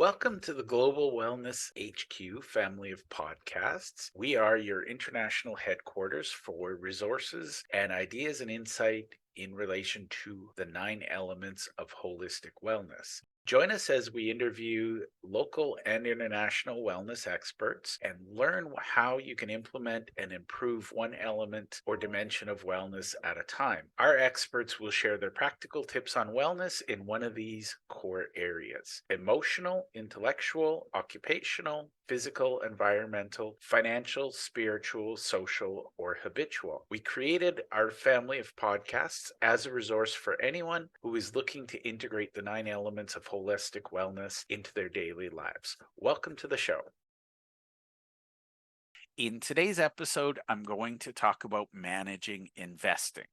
Welcome to the Global Wellness HQ family of podcasts. We are your international headquarters for resources and ideas and insight in relation to the 9 elements of holistic wellness. Join us as we interview local and international wellness experts and learn how you can implement and improve one element or dimension of wellness at a time. Our experts will share their practical tips on wellness in one of these core areas: emotional, intellectual, occupational, physical, environmental, financial, spiritual, social, or habitual. We created our family of podcasts as a resource for anyone who is looking to integrate the 9 elements of holistic wellness into their daily lives. Welcome to the show. In today's episode, I'm going to talk about managing investing.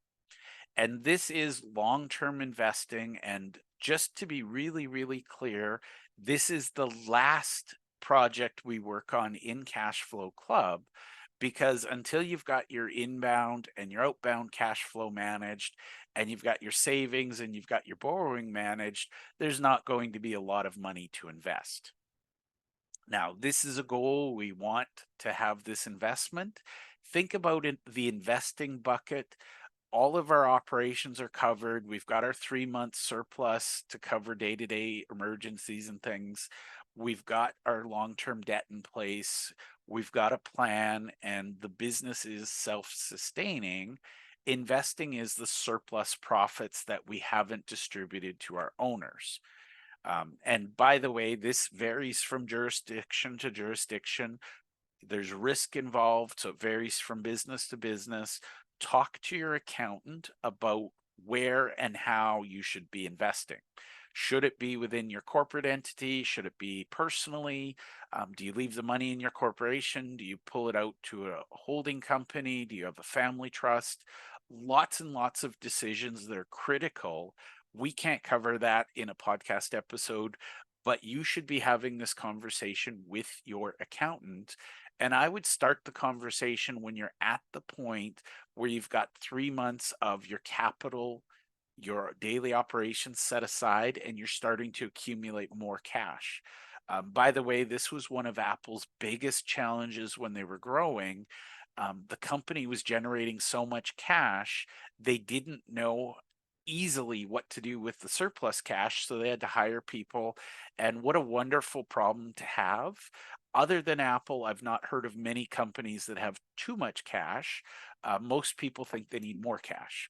And this is long term investing. And just to be really, really clear, this is the last project we work on in Cash Flow Club, because until you've got your inbound and your outbound cash flow managed, and you've got your savings and you've got your borrowing managed, there's not going to be a lot of money to invest. Now, this is a goal. We want to have this investment. Think about it, the investing bucket. All of our operations are covered. We've got our 3 month surplus to cover day-to-day emergencies and things. We've got our long-term debt in place. We've got a plan, and the business is self-sustaining. Investing is the surplus profits that we haven't distributed to our owners. And by the way, this varies from jurisdiction to jurisdiction. There's risk involved, so it varies from business to business. Talk to your accountant about where and how you should be investing. Should it be within your corporate entity? Should it be personally? Do you leave the money in your corporation? Do you pull it out to a holding company? Do you have a family trust? Lots and lots of decisions that are critical. We can't cover that in a podcast episode, but you should be having this conversation with your accountant. And I would start the conversation when you're at the point where you've got 3 months of your capital, your daily operations set aside, and you're starting to accumulate more cash. By the way, this was one of Apple's biggest challenges when they were growing. The company was generating so much cash, they didn't know easily what to do with the surplus cash, so they had to hire people. And what a wonderful problem to have. Other than Apple, I've not heard of many companies that have too much cash. Most people think they need more cash.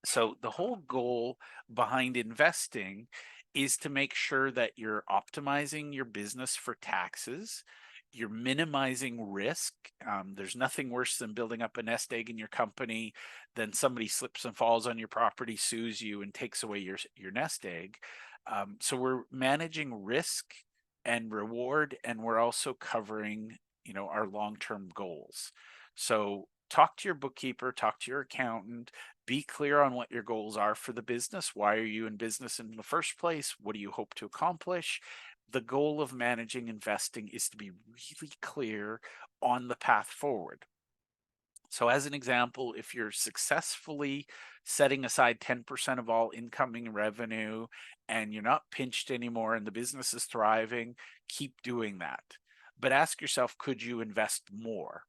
So the whole goal behind investing is to make sure that you're optimizing your business for taxes. You're minimizing risk. There's nothing worse than building up a nest egg in your company, then somebody slips and falls on your property, sues you, and takes away your nest egg. So we're managing risk and reward, and we're also covering, our long-term goals. So talk to your bookkeeper, talk to your accountant, be clear on what your goals are for the business. Why are you in business in the first place? What do you hope to accomplish? The goal of managing investing is to be really clear on the path forward. So, as an example, if you're successfully setting aside 10% of all incoming revenue and you're not pinched anymore and the business is thriving, keep doing that. But ask yourself, could you invest more?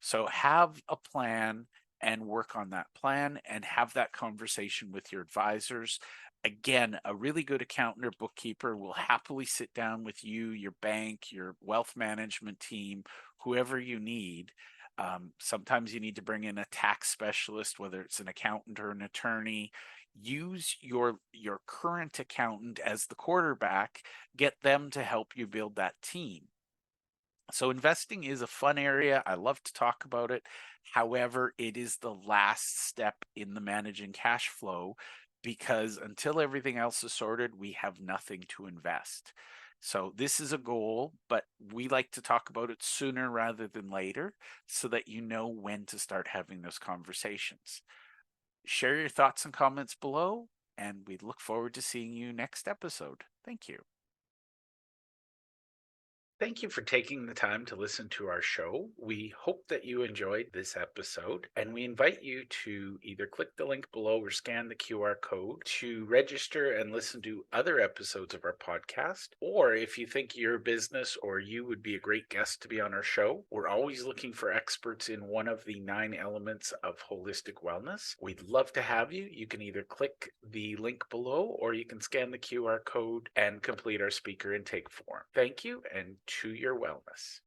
So, have a plan and work on that plan and have that conversation with your advisors. Again, a really good accountant or bookkeeper will happily sit down with you, your bank, your wealth management team, whoever you need. Sometimes you need to bring in a tax specialist, whether it's an accountant or an attorney. Use your current accountant as the quarterback. Get them to help you build that team. So investing is a fun area. I love to talk about it. However, it is the last step in the managing cash flow, because until everything else is sorted, we have nothing to invest. So this is a goal, but we like to talk about it sooner rather than later so that you know when to start having those conversations. Share your thoughts and comments below, and we look forward to seeing you next episode. Thank you. Thank you for taking the time to listen to our show. We hope that you enjoyed this episode, and we invite you to either click the link below or scan the QR code to register and listen to other episodes of our podcast. Or if you think your business or you would be a great guest to be on our show, we're always looking for experts in one of the 9 elements of holistic wellness. We'd love to have you. You can either click the link below or you can scan the QR code and complete our speaker intake form. Thank you, and to your wellness.